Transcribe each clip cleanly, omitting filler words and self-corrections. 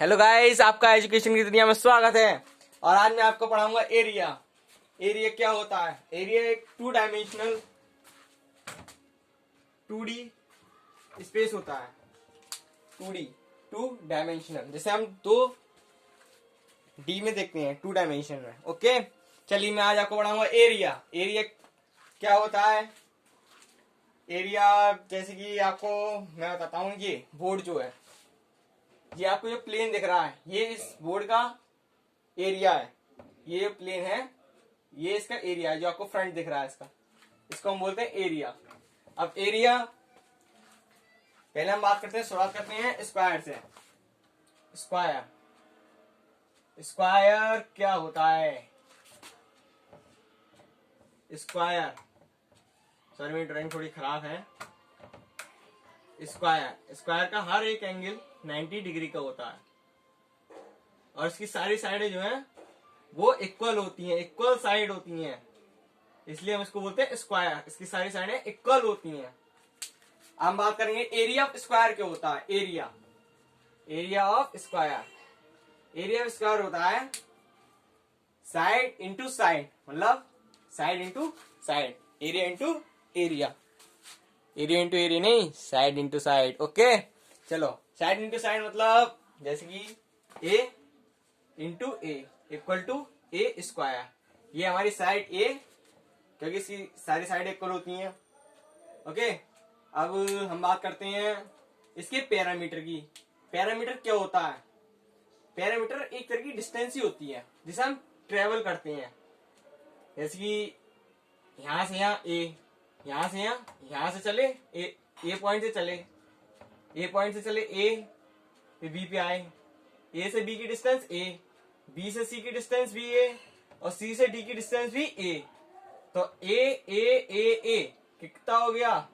Hello guys, आपका education की दुनिया में स्वागत है। और आज मैं आपको पढ़ाऊंगा एरिया। एरिया क्या होता है? एरिया एक टू डायमेंशनल 2D स्पेस होता है। 2D टू डायमेंशनल, जैसे हम 2D में देखते हैं, 2 डायमेंशन में। ओके, चलिए मैं आज आपको पढ़ाऊंगा एरिया। एरिया क्या होता है? एरिया जैसे कि आपको मैं बताता हूँ, ये बोर्ड जो है, ये आपको जो प्लेन दिख रहा है, ये इस बोर्ड का एरिया है। ये प्लेन है, ये इसका एरिया है जो आपको फ्रंट दिख रहा है इसका, इसको हम बोलते हैं एरिया। अब एरिया पहले हम बात करते हैं, शुरुआत करते हैं स्क्वायर से। स्क्वायर स्क्वायर क्या होता है? स्क्वायर, सर मेरी ड्राइंग थोड़ी खराब है। स्क्वायर का हर एक एंगल 90 डिग्री का होता है और इसकी सारी साइडें जो है वो इक्वल होती हैं, इक्वल साइड होती हैं, इसलिए हम इसको बोलते हैं स्क्वायर। इसकी सारी साइडें इक्वल होती हैं। हम बात करेंगे एरिया ऑफ स्क्वायर क्या होता है। Area of square, area of square होता है साइड इंटू साइड, मतलब side into side, area into area. Area into area नहीं, साइड इंटू साइड। ओके, चलो साइड इंटू साइड मतलब जैसे कि a into a equal to a square. ये हमारी साइड ए, क्योंकि इसकी सारी साइड इक्वल होती हैं। ओके, अब हम बात करते हैं इसके पैरामीटर की। पैरामीटर क्या होता है? पैरामीटर एक तरह की डिस्टेंस ही होती है जिसे हम ट्रेवल करते हैं। जैसे कि यहां से यहाँ ए, यहां से यहां से चले ए पॉइंट से चले, ए पॉइंट से चले ए, फिर बी पे आए, ए से बी की डिस्टेंस ए, बी से सी की डिस्टेंस भी ए, और सी से डी की डिस्टेंस भी ए। तो ए ए ए ए कितना हो गया?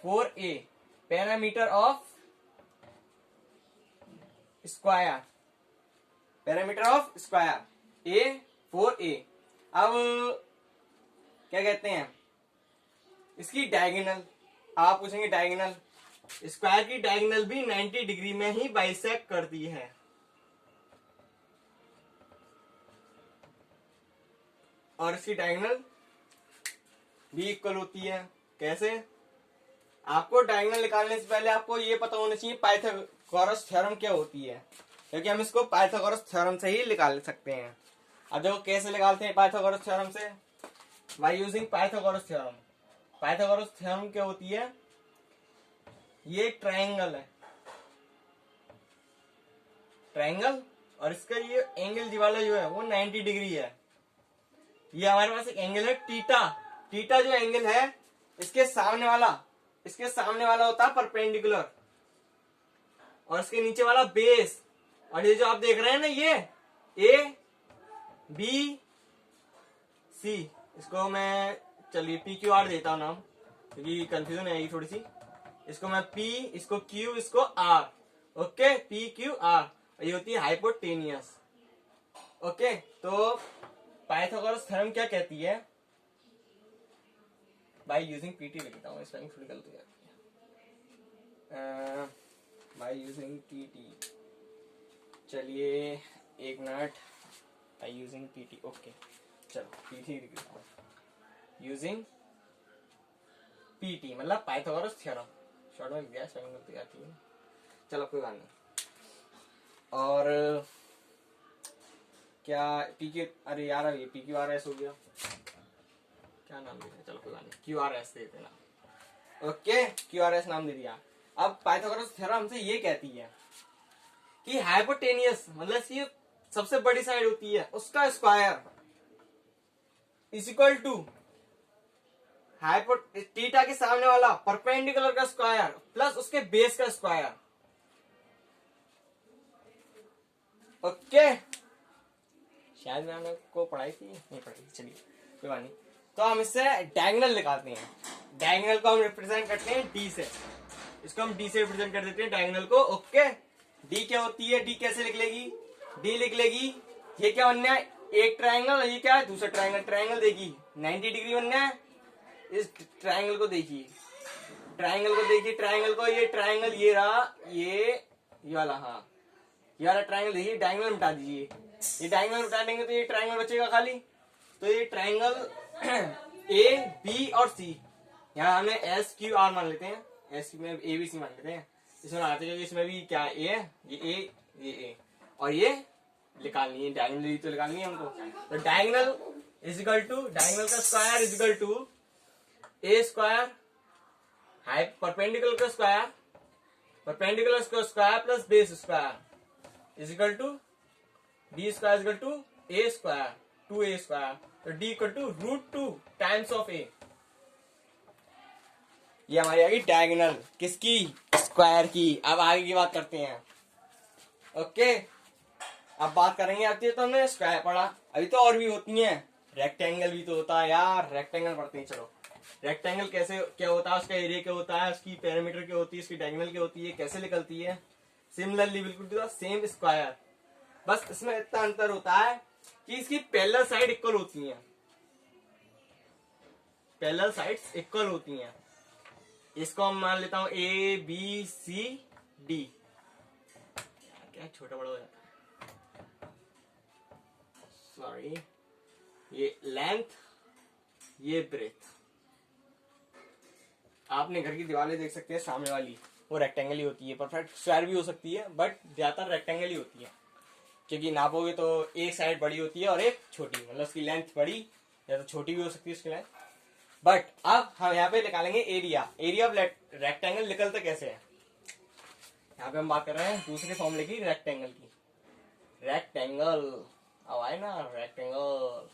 4a parameter of square. Parameter of square A 4a। अब क्या कहते हैं इसकी डायगोनल? आप पूछेंगे डायगोनल, स्क्वायर की डायगोनल भी 90 डिग्री में ही बाइसेक्ट करती है। और इसकी डायगोनल भी इक्वल होती है। कैसे? आपको डायगोनल निकालने से पहले आपको ये पता होना चाहिए पाइथागोरस थ्योरम क्या होती है, क्योंकि हम इसको पाइथागोरस थ्योरम से ही निकाल सकते हैं। अब देखो कैसे निकालते हैं पाइथागोरस थ्योरम से, bye using Pythagoras theorem. Pythagoras theorem क्या होती है? ये एक ट्रायंगल है, ट्रायंगल, और इसका ये एंगल वाला जो है वो 90 डिग्री है। ये हमारे पास एक एंगल है टीटा। टीटा जो एंगल है इसके सामने वाला होता है परपेंडिकुलर, और इसके नीचे वाला बेस। और ये जो आप देख रहे हैं ना, ये ए बी सी, इसको मैं चलिए पी क्यू आर देता हूं नाम, क्योंकि कंफ्यूजन आएगी थोड़ी सी। इसको मैं पी, इसको क्यू, इसको R. Okay, P Q R, ये होती है हाइपोटेनियस। ओके, तो पाइथागोरस थ्योरम क्या कहती है? बाय यूजिंग पीटी लिखता हूँ, इसमें थोड़ी गलती है। बाय यूजिंग पीटी, चलिए एक minute, by using PT. Okay, चलो पीटी लिखता हूँ, यूजिंग पीटी मतलब पाइथागोरस थ्योरम। शॉर्ट में गया, स्पेलिंग गलती आती है, चलो कोई बात नहीं। और क्या पी क्यू, अरे यार अब ये पी क्यू आर एस हो गया, क्या नाम देते हैं, चलो कोई बात नहीं, क्यू आर एस देते ना। ओके, क्यू आर एस नाम दे दिया। अब पाइथागोरस थ्योरम हमसे ये कहती है कि हाइपोटेनियस मतलब कि सबसे बड़ी साइड होती है उसका square is equal to theta के सामने वाला परपेंडिकुलर का स्क्वायर प्लस उसके बेस का स्क्वायर। ओके, शायद मैंने को पढ़ाई थी, नहीं पढ़ाई, चलिए कोई बात नहीं। तो हम इससे डायगोनल निकालते हैं। डायगोनल को हम रिप्रेजेंट करते हैं डी से, इसको हम डी से रिप्रेजेंट कर देते हैं डायगोनल को। ओके, डी क्या होती है? डी कैसे लिख लेगी? डी लिख लेगी, ये क्या बनना है? एक ट्रायंगल, और ये क्या है? दूसरा ट्रायंगल। ट्रायंगल देखिए 90 डिग्री बनना है। इस ट्रायंगल को देखिए, ट्रायंगल को देखिए, ट्रायंगल को, ये ट्रायंगल ये रहा, ये वाला, हाँ ये वाला ट्राइंगल देखिए, डायगोनल मिटा दीजिए, ये डायगोनल मिटा देंगे तो ये ट्राइंगल बचेगा खाली। तो ये ट्राइंगल ए बी और सी, यहाँ हमने एस क्यू आर मान लेते हैं, एस में ए बी सी मान लेते हैं। इसमें आते हैं इसमें भी क्या ए है, ये ए और ये निकालनी है, डायगोनल तो निकालनी है हमको। तो diagonal is equal to, diagonal का square is equal to a square perpendicular का स्क्वायर, परपेंडिकुलर का square plus base square is equal to d square is equal to a square 2a square. तो d equal to √2 times of a. ये हमारी आ गई diagonal किसकी, square की। अब आगे की बात करते हैं। ओके, अब बात करेंगे। अब तो हमने स्क्वायर पढ़ा, अभी तो और भी होती हैं, रेक्टेंगल भी तो होता है यार, रेक्टेंगल पढ़ते हैं। चलो रेक्टेंगल कैसे क्या होता है, उसका एरिया क्या होता है, उसकी पैरामीटर क्या होती है, उसकी डायगोनल क्या होती है, कैसे निकलती है। सिमिलरली बिल्कुल सेम स्क्वायर, बस इसमें इतना अंतर होता है कि इसकी पैरेलल साइड इक्वल होती हैं, पैरेलल साइड्स इक्वल होती हैं। इसको हम मान लेता हूं ए बी सी डी, क्या छोटा बड़ा हो जाता है, सॉरी, ये लेंथ ये ब्रेथ। आपने घर की दीवारें देख सकते हैं सामने वाली, वो रेक्टेंगल ही होती है, परफेक्ट स्क्वायर भी हो सकती है बट ज्यादातर रेक्टेंगल ही होती है, क्योंकि नापोगे तो एक साइड बड़ी होती है और एक छोटी, मतलब उसकी लेंथ बड़ी या तो छोटी भी हो सकती है उसकी लेंथ। बट अब हम यहाँ पे निकालेंगे एरिया, एरिया ऑफ रेक्टेंगल निकलता कैसे है। यहाँ पे हम बात कर रहे हैं दूसरे फॉर्मूले की, रेक्टेंगल की। रेक्टेंगल अब आए ना, रेक्टेंगल।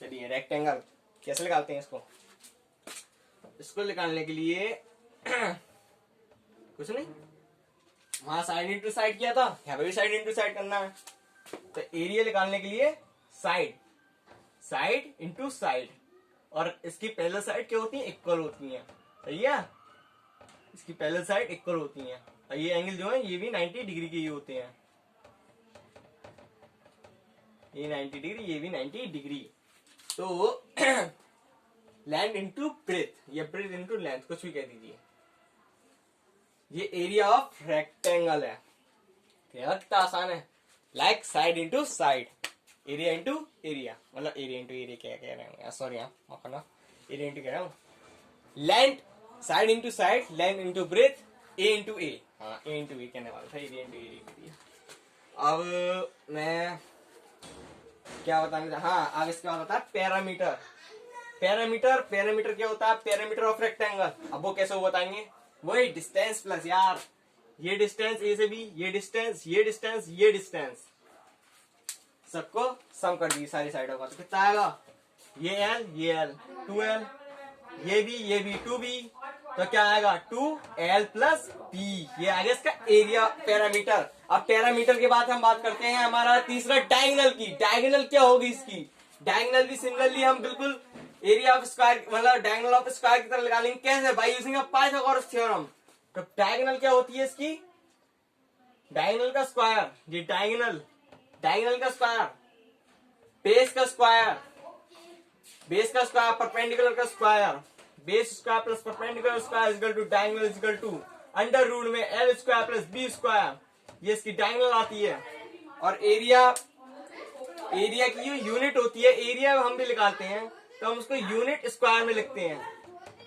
चलिए रेक्टेंगल कैसे निकालते हैं इसको। इसको निकालने के लिए कुछ नहीं, वहां साइड इंटू साइड किया था, यहाँ पे भी साइड इंटू साइड करना है। तो एरिया निकालने के लिए साइड, साइड इंटू साइड, और इसकी पैरेलल साइड क्या होती है, इक्वल होती हैं। सही है, इसकी पैरेलल साइड इक्वल होती हैं। और ये एंगल जो है ये भी 90 डिग्री के ही होते हैं, ये 90 डिग्री, ये भी 90 डिग्री। तो लेंथ इंटू ब्रेथ, ये ब्रेथ इंटू लेंथ, कुछ भी कह दीजिए। ये एरिया ऑफ रेक्टेंगल है, कितना आसान है, like side into side, area into area, मतलब एरिया इंटू एरिया क्या कह रहे हैं, सॉरी यहाँ एरिया इंटू कह रहा हूँ, length side into side, length into breadth, a into a, हाँ ए इंटू ए कहने वाला था, एरिया इंटू एरिया। अब मैं क्या बताने था, हाँ अब इसके बाद होता है पैरामीटर। पैरामीटर, पैरामीटर क्या होता है, पैरामीटर ऑफ रेक्टेंगल। अब वो कैसे वो बताएंगे, वही डिस्टेंस प्लस, यार ये डिस्टेंस ए से बी, ये डिस्टेंस, ये डिस्टेंस, ये डिस्टेंस, सबको सम कर दी सारी साइडों का, तो कितना आएगा, ये एल, ये एल, 2l, ये भी 2b, तो क्या आएगा 2l प्लस b, ये आ गया इसका एरिया पैरामीटर। अब पैरामीटर के बाद हम बात करते हैं हमारा तीसरा डायगोनल की। डायगोनल क्या होगी इसकी, डायगोनल भी सिमिलरली हम बिल्कुल एरिया ऑफ स्क्वायर, मतलब डायगोनल ऑफ स्क्वायर की तरह निकालेंगे। कैसे, बाय यूजिंग पाइथागोरस थ्योरम। तो डायगोनल क्या होती है इसकी, डायगोनल का स्क्वायर, ये डायगोनल, डायगोनल का स्क्वायर, बेस का स्क्वायर, बेस का स्क्वायर, परपेंडिकुलर का square, base square plus perpendicular square is equal to diagonal is equal to under root में L square plus B square, ये इसकी डायगोनल आती है। और एरिया, एरिया की यूनिट होती है, एरिया हम भी निकालते हैं तो हम उसको यूनिट स्क्वायर में लिखते हैं,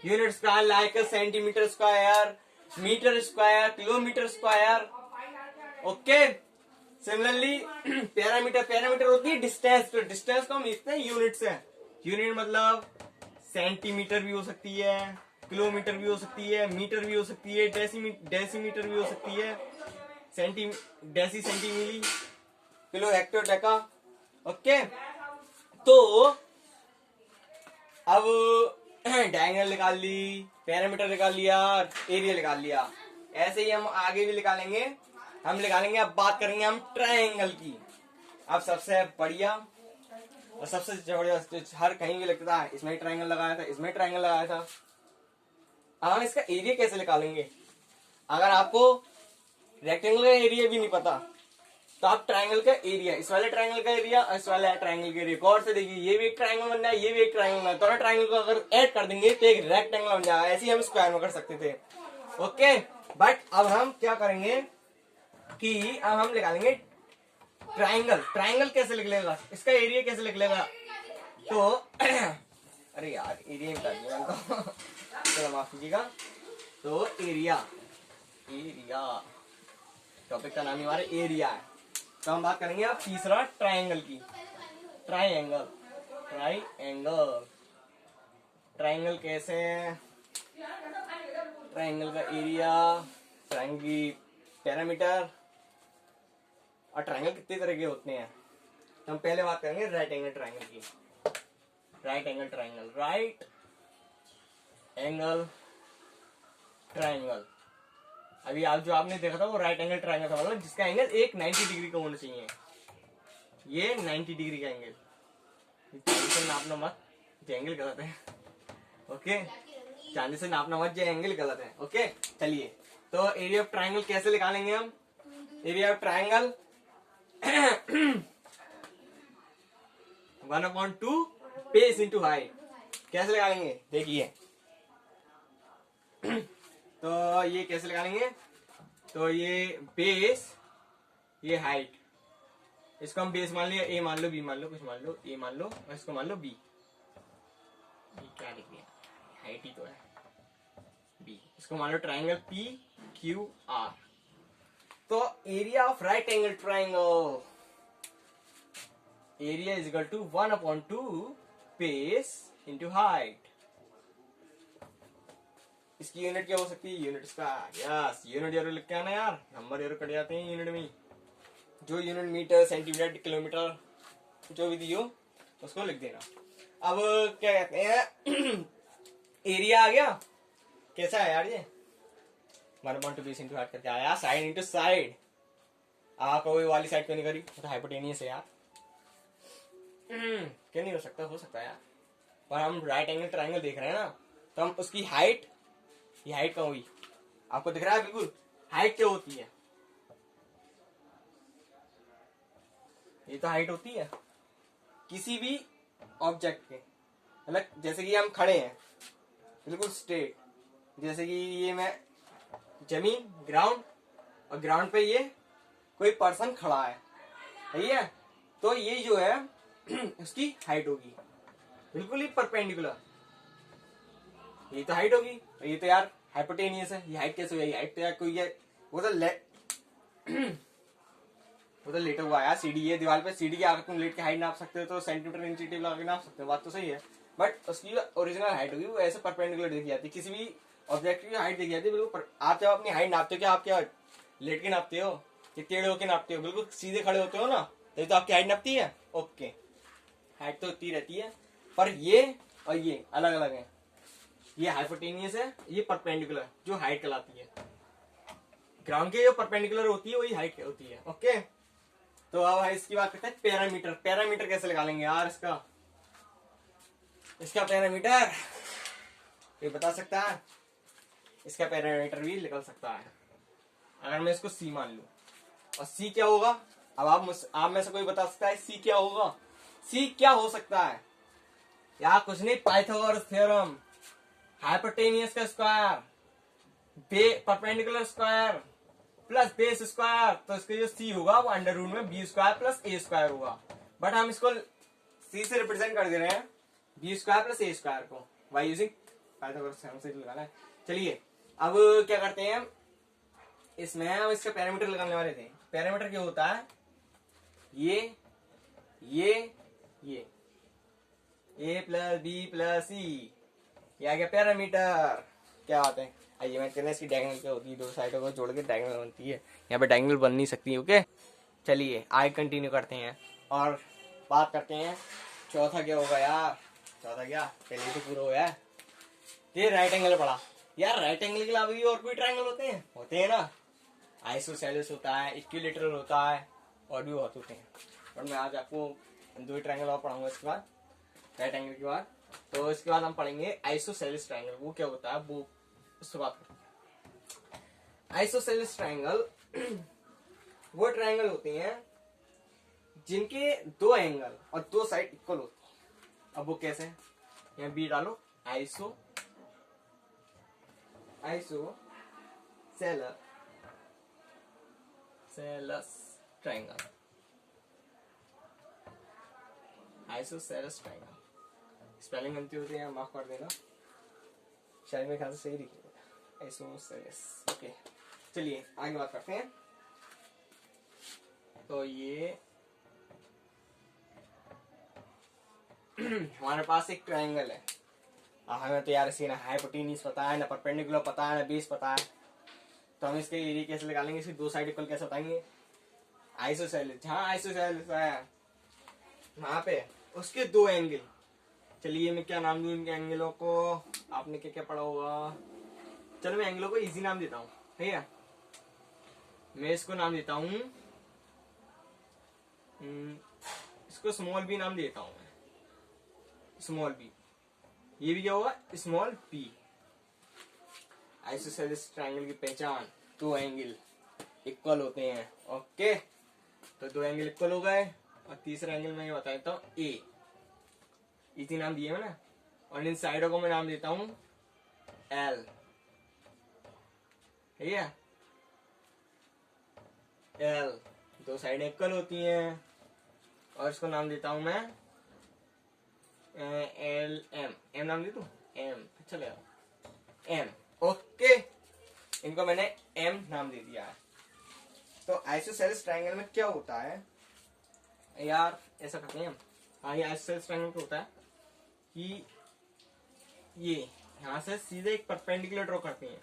unit square like centimetre square, metre square, kilometre square. Okay, similarly parameter, parameter होती है डिस्टेंस, तो डिस्टेंस को हम लिखते हैं यूनिट से। यूनिट मतलब सेंटीमीटर भी हो सकती है, किलोमीटर भी हो सकती है, मीटर भी हो सकती है, डेसीमीटर भी हो सकती है, deci centi milli, kilo hecto deca. Okay, तो अब डायगोनल निकाल ली, पैरामीटर निकाल लिया, एरिया निकाल लिया, ऐसे ही हम आगे भी निकालेंगे। हम निकालेंगे, अब बात करेंगे हम ट्रायंगल की। अब सबसे बढ़िया और सबसे बढ़िया हर कहीं भी लगता था, इसमें ट्रायंगल लगाया था, इसमें ट्रायंगल लगाया था। अब हम इसका एरिया कैसे निकालेंगे, अगर आपको रेक्टेंगल का एरिया भी नहीं पता तो आप ट्रायंगल का एरिया, इस वाले ट्रायंगल का एरिया और इस वाले ट्रायंगल का एरिया गौर से देखिए, ये भी एक ट्रायंगल बन रहा है, ये भी एक ट्रायंगल बन रहा है, दोनों ट्रायंगल को अगर ऐड कर देंगे तो एक रेक्टेंगल बन जाएगा। ऐसे ही हम स्क्वायर में कर सकते थे। ओके, बट अब हम क्या करेंगे, कि अब हम निकालेंगे ट्राइंगल। ट्राइंगल कैसे निकलेगा, इसका एरिया कैसे निकलेगा? तो अरे यार एरिया बता दिया मैंने तो चलो माफ कीजिएगा। तो एरिया, एरिया टॉपिक का नाम ही हमारा एरिया है। तो हम बात करेंगे अब तीसरा ट्राइंगल की। ट्राइंगल, ट्राइंगल, ट्राइंगल कैसे? ट्राइंगल का एरिया, ट्राइंगल की पैरामीटर, और ट्राइंगल कितने तरह के होते हैं। तो हम पहले बात करेंगे राइट एंगल ट्राइंगल की। Right angle triangle, right angle triangle. अभी आप जो आपने देखा था वो राइट एंगल ट्राइंगल था, मतलब जिसका एंगल एक 90 डिग्री का होना चाहिए। ये 90 डिग्री का एंगल, चांदी से नापना मत, ये एंगल गलत है। ओके, चांदी से नापना मत, ये एंगल गलत है। ओके चलिए, तो एरिया ऑफ ट्राइंगल कैसे निकालेंगे हम? Area of triangle 1/2 base into height. कैसे लगाएंगे देखिए। तो ये कैसे लगाएंगे? तो ये बेस, ये हाइट, इसको हम बेस मान लिया, ए मान लो, बी मान लो, कुछ मान लो, ए मान लो और इसको मान लो बी। ये क्या लिख दिया, हाइट ही तो है बी। इसको मान लो ट्राइंगल पी क्यू आर। तो area of right angle triangle, area is equal to 1/2 base into height. इसकी यूनिट क्या हो सकती है? यूनिट इसका, यस यूनिट एरो लिख के आना यार, नंबर एरो कट जाते हैं यूनिट में। जो यूनिट मीटर, सेंटीमीटर, किलोमीटर जो भी दी हो उसको लिख देना। अब क्या कहते हैं एरिया आ गया। कैसा है यार ये? 1/2 बेस इंटू हाइट करके आया, साइड इंटू साइड। कोई वाली साइड क्यों नहीं करी? तो हाइपोटेनियस है यार। क्यों नहीं हो सकता? हो सकता है यार, पर हम राइट एंगल ट्राइंगल देख रहे हैं ना, तो हम उसकी हाइट, ये हाइट कहाँ हुई? आपको दिख रहा है बिल्कुल हाइट क्या होती है? ये तो हाइट होती है किसी भी ऑब्जेक्ट के, मतलब जैसे कि हम खड़े हैं बिल्कुल स्ट्रेट, जैसे कि ये मैं जमीन, ग्राउंड, और ग्राउंड पे ये कोई पर्सन खड़ा है, सही है? तो ये जो है उसकी हाइट होगी बिल्कुल ही परपेंडिकुलर। ये तो हाइट होगी, ये तो यार हाइपोटेनियस है। ये हाइट कैसे हुई? हाइट तो यार कोई है, वो तो वो तो लेटा हुआ है यार। सीढ़ी है दीवार पे, सीढ़ी के आगे तुम लेट के हाइट नाप सकते हो, तो सेंटीमीटर इंची टेप लगा के नाप सकते हो, बात तो सही है। बट उसकी ओरिजिनल हाइट होगी वो ऐसे परपेंडिकुलर देखी जाती है। किसी भी ऑब्जेक्ट की हाइट देखी जाती है बिल्कुल। आप जब अपनी हाइट नापते हो, क्या आप क्या लेट के नापते हो कि टेढ़े होके नापते हो? बिल्कुल सीधे खड़े होते हो ना, तो आपकी हाइट नापती है। ओके, हाइट तो उतनी रहती है, पर ये और ये अलग अलग है। ये हाइपोटेनियस है, ये परपेंडिकुलर जो हाइट कहलाती है। ग्राउंड के जो परपेंडिकुलर होती है वही हाइट होती है। ओके, तो अब इसकी बात करते हैं पैरामीटर। पैरामीटर कैसे लगा लेंगे यार इसका? इसका पैरामीटर ये बता सकता है? इसका पैरामीटर भी निकल सकता है अगर मैं इसको सी मान लूं। और सी क्या होगा? अब आप में से कोई बता सकता है सी क्या होगा? सी क्या हो सकता है यार? कुछ नहीं, पाइथागोरस थ्योरम, हाइपोटेनियस का square, perpendicular square plus base square. तो इसका जो सी होगा वो अंडर रूट में बी स्क्वायर प्लस ए स्क्वायर होगा। बट हम इसको सी से रिप्रेजेंट कर दे रहे हैं बी स्क्वायर प्लस ए स्क्वायर को बाय यूजिंग पाइथागोरस थ्योरम से लगाना है। चलिए अब क्या करते हैं, इसमें हम इसका पैरामीटर लगाने वाले थे। पैरामीटर क्या होता है? ये ए प्लस बी प्लस सी, ये आ गया पैरामीटर। क्या बात है? आइए मैं कहना इसकी डायगोनल क्या होती है, दो साइडों को जोड़ के डायगोनल बनती है। यहाँ पे डायगोनल बन नहीं सकती। ओके चलिए आगे कंटिन्यू करते हैं और बात करते हैं चौथा क्या होगा यार। चौथा क्या, पहले तो पूरा हुआ है। ये राइट एंगल पड़ा यार। राइट एंगल के अलावा भी और कोई ट्रायंगल होते हैं ना? आइसोसेलेस होता है, इक्विलेटरल होता है, और भी बहुत होते हैं। और मैं आज आपको दो ट्रायंगल और पढ़ाऊंगा इसके बाद, राइट एंगल के बाद। तो इसके बाद हम पढ़ेंगे आइसोसेलेस ट्रायंगल। वो क्या होता है वो उससे बात करें। आइसोसेलेस ट्रायंगल वो ट्रायंगल होते हैं जिनके दो एंगल और दो साइड इक्वल होते हैं। अब वो कैसे? यहाँ बी डालो, iso isosceles triangle, isosceles triangle. Spelling गलती होती है माफ कर देना, शायद मेरे ख्याल से सही लिखी, आइसोसेलेस। ओके चलिए आगे बात करते हैं। तो ये हमारे पास एक ट्रायंगल है। हमें तो यार इसी ना हाइपोटेन्यूज पता है, ना परपेंडिकुलर पता है, ना बेस पता है, तो हम इसके एरिया कैसे निकालेंगे, इसकी दो साइड इक्वल कैसे बताएंगे। आइसोसेलेस, जहाँ आइसोसेलेस है वहां पे उसके दो एंगल। चलिए मैं क्या नाम दूं इनके एंगलों को, आपने क्या क्या पढ़ा होगा। चलो मैं एंगलों को इजी नाम देता हूँ, ठीक है। मैं इसको नाम देता हूँ, इसको स्मॉल बी नाम देता हूँ मैं, स्मॉल बी। ये भी क्या होगा, स्मॉल बी। आइसोसेलेस ट्रायंगल की पहचान, दो एंगल इक्वल होते हैं। ओके, तो दो एंगल इक्वल हो गए, और तीसरा एंगल मैं ये बता देता हूँ ए, इसी नाम दिए मैंने, और इन साइडों को मैं नाम देता हूँ एल, ठीक है। एल, दो साइड इक्वल होती हैं, और इसको नाम देता हूं मैं एल एम, एम नाम दे दूं, एम अच्छा लगा, एम। ओके, इनको मैंने एम नाम दे दिया है। तो आइसोसेलेस ट्रायंगल में क्या होता है यार, ऐसा करते हैं हम। हाँ, ये आइसोसेलेस ट्रायंगल क्या होता है कि ये यहां से सीधे एक परपेंडिकुलर ड्रॉ करते हैं,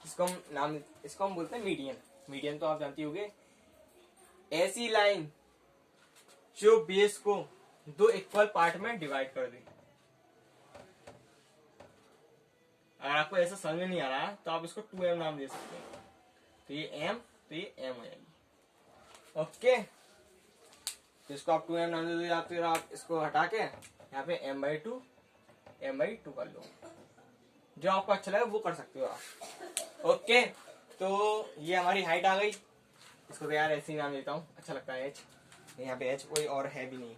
इसको हम बोलते हैं मीडियन। मीडियन तो आप जानती होंगे, ऐसी लाइन जो बेस को दो इक्वल पार्ट में डिवाइड कर दे। अगर आपको ऐसा समझ में नहीं आ रहा है तो आप इसको 2m नाम दे सकते हैं। तो ये m, तो ये m हो जाएगी। ओके, तो इसको आप 2m नाम दे दो, या फिर आप इसको हटा के यहाँ पे m/2 कर लो, जो आपको अच्छा लगे वो कर सकते हो आप। ओके, तो ये हमारी हाइट आ गई, इसको तो यार ऐसे ही नाम देता हूँ, अच्छा लगता है h, यहाँ पे h कोई और है भी नहीं।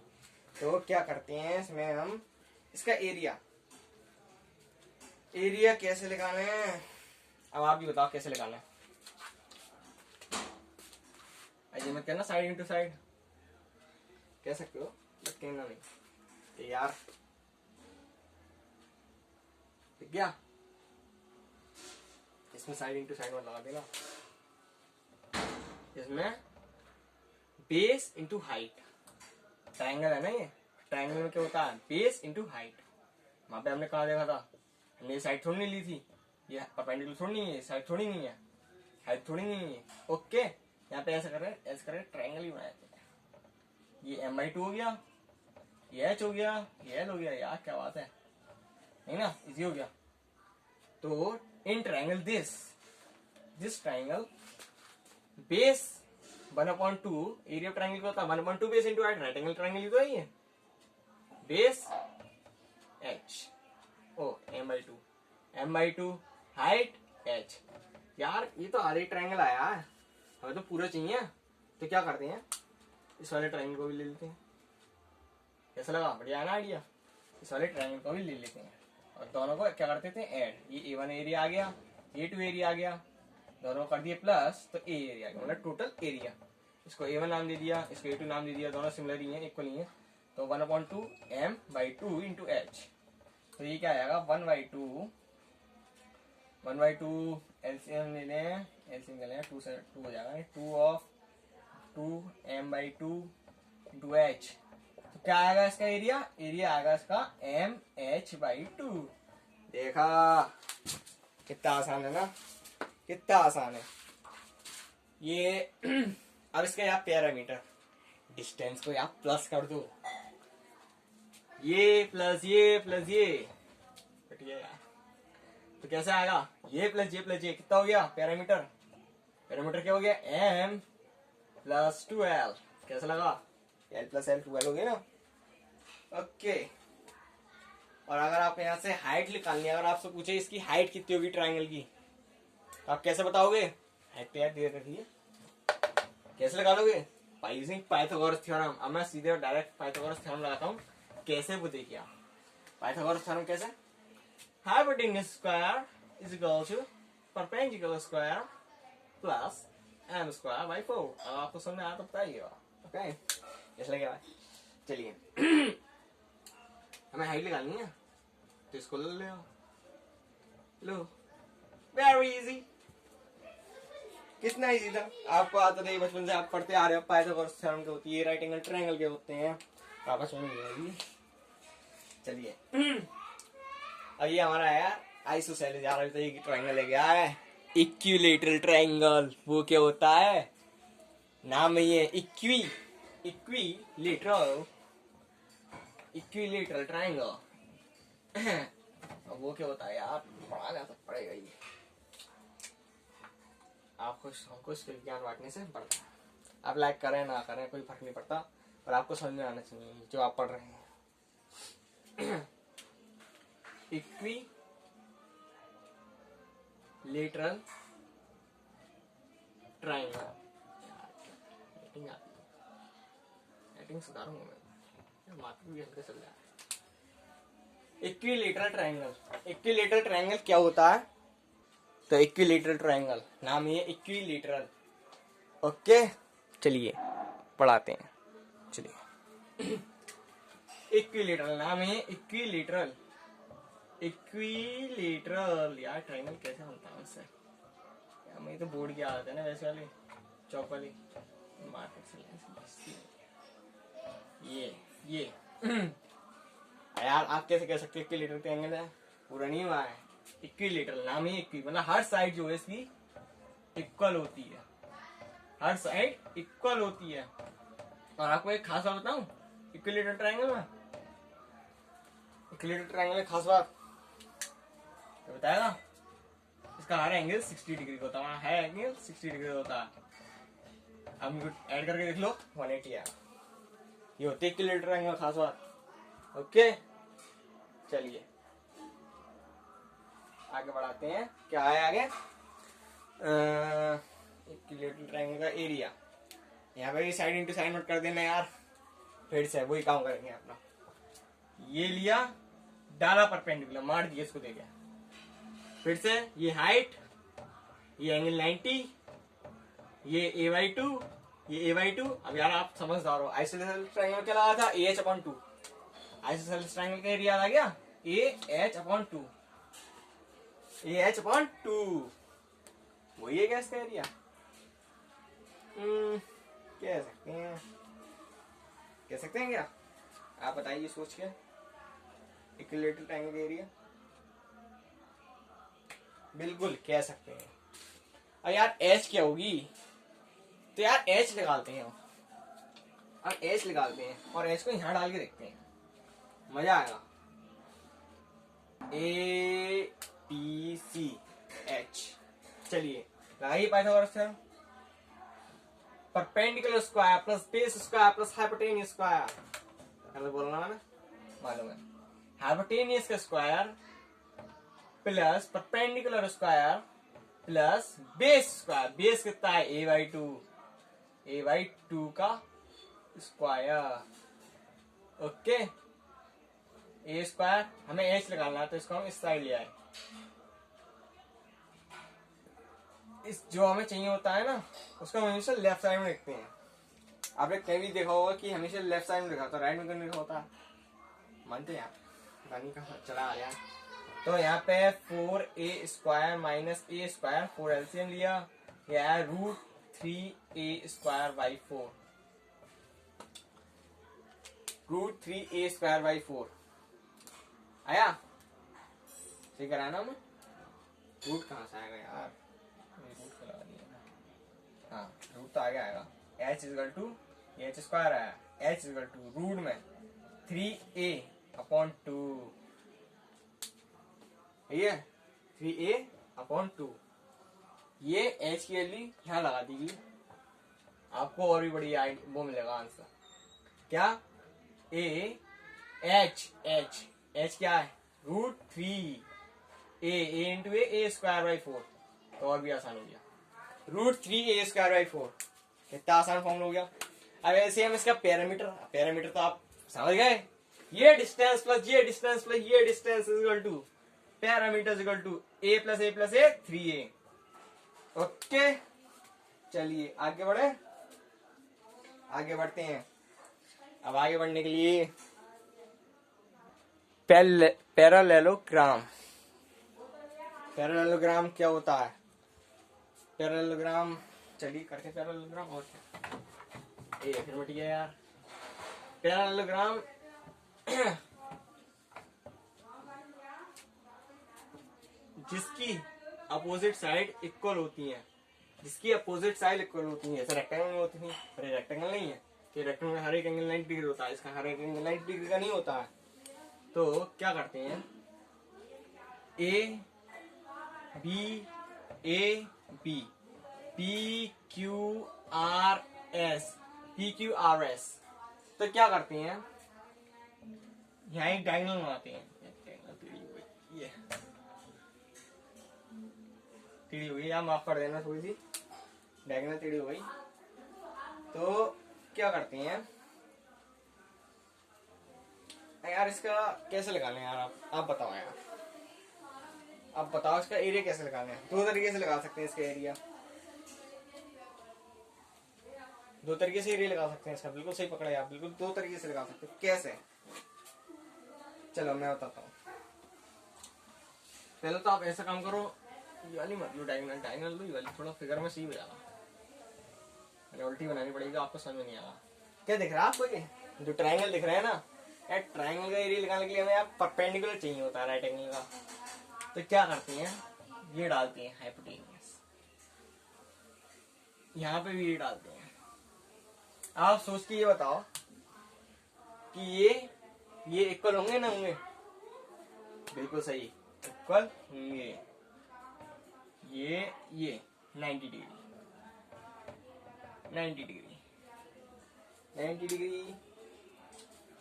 तो क्या करते हैं इसमें हम, इसका एरिया कैसे निकालें हैं, अब आप भी बताओ कैसे निकालना है। आइए मत कहना साइड इंटू साइड, कह सकते हो बट कहना नहीं। तो यार ठीक गया, इसमें साइड इंटू साइड में लगा देना, इसमें बेस इंटू हाइट। ट्रायंगल है ना ये, ट्रायंगल में क्या होता है, बेस इंटू हाइट। वहां पे हमने कहा देखा था, हमने ये साइड थोड़ी नहीं ली थी, ये परपेंडिकुलर थोड़ी नहीं है, साइड थोड़ी नहीं है, हाइट थोड़ी नहीं है। ओके, यहाँ पे ऐसा कर रहे हैं, ऐसा कर रहे हैं, ट्रायंगल ही बनाते हैं। ये m/2 हो गया, ये h हो गया, ये l हो गया, यार क्या बात है, नहीं ना, इजी हो गया। तो in triangle this triangle base 1/2, area of triangle का होता है 1/2 base into height. Right angle triangle ही तो है ये, बेस h ओ m/2 हाइट h। यार ये तो आधे ट्रायंगल आया है, हमें तो पूरा चाहिए। तो क्या करते हैं, इस वाले ट्रायंगल को भी ले लेते हैं। कैसा लगा, बढ़िया है ना आइडिया। इस वाले ट्रायंगल को भी ले लेते हैं, और दोनों को क्या करते थे ऐड। ये A1 एरिया आ गया, A2 एरिया आ गया, दोनों कर दिए प्लस, तो A एरिया आ गया, मतलब टोटल एरिया। इसको A1 नाम दे दिया, इसको A2 नाम दे दिया, दोनों सिमिलर ही हैं, इक्वल ही हैं। तो 1/2 m/2 इंटू h। तो ये क्या आएगा, 1/2 एलसीएम ले लें, एलसीएम ले लें, 2 से 2 हो जाएगा, 2 m/2 इंटू h। तो क्या आएगा इसका एरिया, एरिया आएगा इसका mh/2। देखा कितना आसान है ना, कितना आसान है ये। अब इसका यहाँ पैरामीटर, डिस्टेंस को यहाँ प्लस कर दो, ये प्लस ये प्लस ये कटिए यार। तो कैसे आएगा, ये प्लस ये कितना हो गया पैरामीटर, पैरामीटर क्या हो गया, m + 2l। कैसा लगा, l + l 2l हो गया ना। ओके, और अगर आप यहाँ से हाइट निकालनी है, अगर आपसे पूछे इसकी हाइट कितनी होगी ट्रायंगल की, तो आप कैसे बताओगे, हाइट पे यार दे रखिए, कैसे लगा लोगे, यूजिंग पाइथागोरस थ्योरम। अब मैं सीधे और डायरेक्ट पाइथागोरस थ्योरम लगाता हूँ, कैसे वो देखिए आप। पाइथागोरस थ्योरम कैसे, hypotenuse square is equal to perpendicular square plus M square by 4। अब आपको समझ में आया तो बताइए। ओके इसलिए क्या है, चलिए हमें हाइट निकालनी है तो इसको ले लो। लो वेरी इजी, कितना इजी था। आपको आता था बचपन से, आप पढ़ते आ रहे हो। पाइथागोरस थ्योरम के होती है, राइट एंगल ट्रायंगल के होते हैं, आपस में मिल। चलिए अब ये हमारा है आइसोसेलेस। यार अभी तो ये ट्रायंगल लेके आया है, इक्विलेटरल ट्रायंगल। वो क्या होता है, नाम ही है इक्विलेटरल ट्रायंगल। अब वो क्या होता है यार, पढ़ाना तो पड़ेगा ही। आपको हमको इसके ज्ञान बांटने से बढ़ता है। आप लाइक करें ना करें कोई फर्क नहीं पड़ता, पर आपको समझ में आना चाहिए जो आप पढ़ रहे हैं। इक्विलेटरल ट्रायंगल, एडिटिंग सुधारूंगा मैं, मार्केट भी हल्का चल रहा है। इक्विलेटरल ट्रायंगल क्या होता है, तो इक्विलेटरल ट्रायंगल नाम ये इक्विलेटरल। ओके चलिए पढ़ाते हैं। चलिए इक्विलेटरल नाम है इक्विलेटरल यार ट्रायंगल कैसे बनता है उससे यार, मुझे तो बोर्ड की आदत है ना वैसे वाली चौक वाली मार्केट से ये यार आप कैसे कह सकते हैं इक्विलेटरल ट्रायंगल है, पूरा नहीं हुआ है। इक्विलेटरल नाम ही इक्वी, मतलब हर साइड जो है इसकी इक्वल होती है, हर साइड इक्वल होती है। और आपको एक खास बात बताऊं इक्विलेटरल ट्रायंगल में, इक्विलेटरल ट्रायंगल में खास बात तो बताएगा, इसका हर एंगल 60 डिग्री का होता है, हर एंगल 60 डिग्री होता है। अब इनको ऐड करके देख लो 180 है। ये होती है इक्विलेटरल ट्रायंगल खास बात। ओके चलिए आगे बढ़ाते हैं। क्या है आगे, इक्विलेटरल ट्रायंगल का एरिया। यहाँ पे साइड इंटू साइड नोट कर देना यार, फिर से वही काम करेंगे अपना। ये लिया डाला परपेंडिकुलर, मार दिया इसको, दे गया। फिर से ये हाइट, ये एंगल 90, ये a/2, ये a/2। अब यार आप समझदार हो, आइसोसेलेस ट्रायंगल क्या लगा था, AH/2। आइसोसेलेस ट्रायंगल का एरिया आ गया AH/2, AH/2 वही है क्या इसका एरिया, कह सकते हैं क्या, आप बताइए सोच के। इक्विलेटरल ट्रायंगल का एरिया बिल्कुल कह सकते हैं। और यार H क्या होगी, तो यार H निकालते हैं। अब H निकालते हैं और H को यहां डाल के देखते हैं, मजा आएगा। APCH, चलिए लगाइए Pythagoras theorem. Perpendicular square plus base square plus hypotenuse square, बोलना मैंने मालूम है। हाइपोटेनियस का square plus perpendicular square plus base square, base कितना है a/2 का स्क्वायर। ओके ए स्क्वायर, हमें H निकालना है तो इसको हम इस साइड ले आए। इस जो हमें चाहिए होता है ना उसको हम हमेशा लेफ्ट साइड में लिखते हैं। आपने कहीं भी देखा होगा कि हमेशा लेफ्ट साइड में लिखा होता है, राइट में क्यों लिखा होता है, मानते हैं आप, गानी का चला आ रहा। तो यहाँ पे 4a² माइनस a², 4 एलसीएम लिया, यह है √3a²/4, √3a²/4 आया। सही कराया ना, रूट कहाँ से आएगा यार, रूट लगा दिया। हाँ रूट तो आगे आएगा, h² आया, h रूट में 3a/2, ये 3a/2। ये h की वैल्यू यहाँ लगा दीजिए, आपको और भी बड़ी वो मिलेगा आंसर। क्या h क्या है, √3a इंटू a²/4, तो और भी आसान हो गया, √3a²/4। कितना आसान फॉर्मूला हो गया। अब ऐसे हम इसका पैरामीटर तो आप समझ गए, ये डिस्टेंस प्लस ये डिस्टेंस प्लस ये distance equal to parameter equal to a + a + a 3a। Okay चलिए आगे बढ़े, आगे बढ़ते हैं। अब आगे बढ़ने के लिए पैरेललोग्राम। पैरेललोग्राम क्या होता है? पैरेललोग्राम, चलिए करते पैरेललोग्राम। और क्या ये फिर मिट गया यार। पैरेललोग्राम जिसकी अपोजिट साइड इक्वल होती है, जिसकी अपोजिट साइड इक्वल होती है। जैसे रेक्टेंगल में होती है, पर रेक्टेंगल नहीं है कि रेक्टेंगल में हर एक एंगल 90 डिग्री होता है, इसका हर एक एंगल 90 डिग्री का नहीं होता है। तो क्या करते हैं, A B P Q R S, तो क्या करते हैं, यहाँ एक डायगोनल बनाते हैं। ये टेढ़ी हो गई, या माफ कर देना, थोड़ी सी डायगोनल टेढ़ी हो गई। तो क्या करते हैं यार, इसका कैसे निकालें यार, आप बताओ यार, आप बताओ इसका एरिया कैसे निकालें। दो तरीके से लगा सकते हैं इसका एरिया, दो तरीके से एरिया लगा सकते हैं इसका। बिल्कुल सही पकड़ा आप, बिल्कुल दो तरीके से लगा सकते हैं। कैसे? चलो मैं बताता हूँ। पहले तो आप ऐसा काम करो, ये वाली मत लो डायगोनल लो, ये वाली थोड़ा फिगर में सही हो जाएगा। उल्टी बनानी पड़ेगी, आपको समझ में नहीं आएगा। क्या दिख रहा है आपको? ये जो ट्रायंगल दिख रहा है ना, यार ट्रायंगल का एरिया निकालने के लिए हमें यार परपेंडिकुलर चाहिए होता है राइट एंगल का। तो क्या करते हैं, ये डालते हैं हाइपोटेन्यूस, यहाँ पे भी ये डालते हैं। आप सोच के ये बताओ कि ये इक्वल होंगे ना होंगे? बिल्कुल सही, इक्वल होंगे। ये 90 डिग्री 90 डिग्री।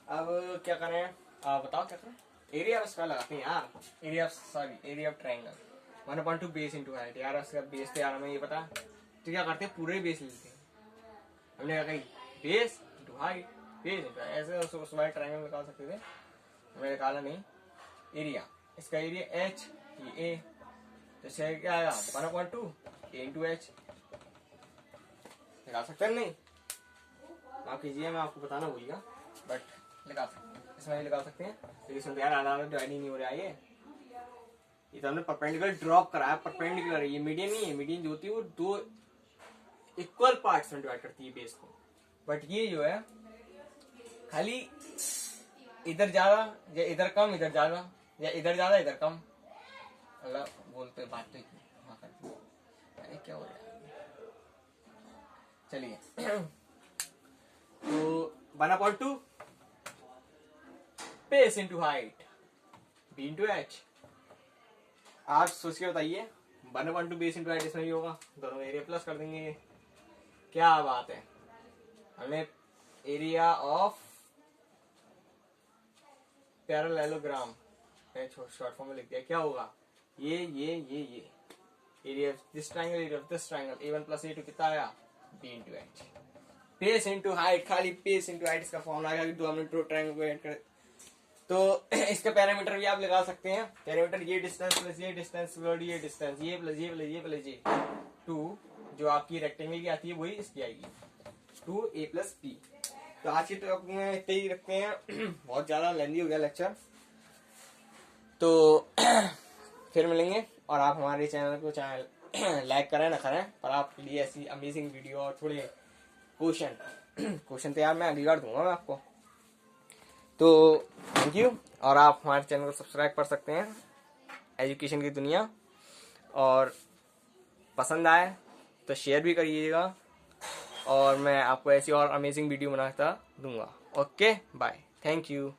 अब क्या करें, आप बताओ क्या करें? एरिया ऑफ स्क्वायर लगाते हैं यार, area of triangle 1/2 base into height. यार उसका बेस तो यार हमें ये पता, तो क्या करते हैं, पूरे बेस लेते हैं। हमने क्या कही, base into height, base into ऐसे उसमें ट्रायंगल निकाल सकते थे, हमने निकाला नहीं। एरिया, इसका एरिया एच, ये ए, तो इसका क्या आएगा 1/2 ए इंटू एच। निकाल सकते हैं नहीं? आप कीजिए, मैं आपको बताना भूल गया, बट निकाल सकते हैं, इसमें निकाल सकते हैं। लेकिन यार आधा डिवाइड ही नहीं हो रहा है ये तो हमने परपेंडिकुलर ड्रॉप करा है, परपेंडिकुलर है ये, मीडियन नहीं है। मीडियन जो होती है वो दो इक्वल पार्ट्स में डिवाइड करती है बेस को, बट ये जो है खाली इधर ज्यादा या इधर कम, इधर ज्यादा या इधर ज्यादा इधर कम। अल्लाह बोलते बात तो अरे क्या हो रहा है। चलिए तो 1/2 base into height B into H. आप सोच के बताइए, 1/2 बेस इंटू हाइट इसमें ही होगा, दोनों एरिया प्लस कर देंगे। ये क्या बात है, हमें area of parallelogram short form में लिख दिया। क्या होगा, ये area of this triangle, area of this triangle, a1 + a2 कितना आया, b into H. Base into height, खाली बेस इंटू हाइट इसका फॉर्मूला आएगा कि दो हमने दो ट्रायंगल को ऐड कर। तो इसका पैरामीटर भी आप लगा सकते हैं। पैरामीटर ये डिस्टेंस प्लस ये डिस्टेंस प्लस ये डिस्टेंस, ये प्लस ये प्लस ये प्लस ये 2, जो आपकी रेक्टेंगल की आती है वही इसकी आएगी 2a + b। तो आज की टॉपिक में इतने ही रखते हैं, बहुत ज्यादा लेंदी हो गया लेक्चर। तो फिर मिलेंगे, और आप हमारे चैनल को लाइक करें ना करें, पर आपके लिए ऐसी अमेजिंग वीडियो और थोड़े क्वेश्चन तो यार मैं अगली बार दूंगा मैं आपको। तो थैंक यू, और आप हमारे चैनल को सब्सक्राइब कर सकते हैं, एजुकेशन की दुनिया। और पसंद आए तो शेयर भी करिएगा, और मैं आपको ऐसी और अमेजिंग वीडियो बनाता दूंगा। Okay bye, thank you.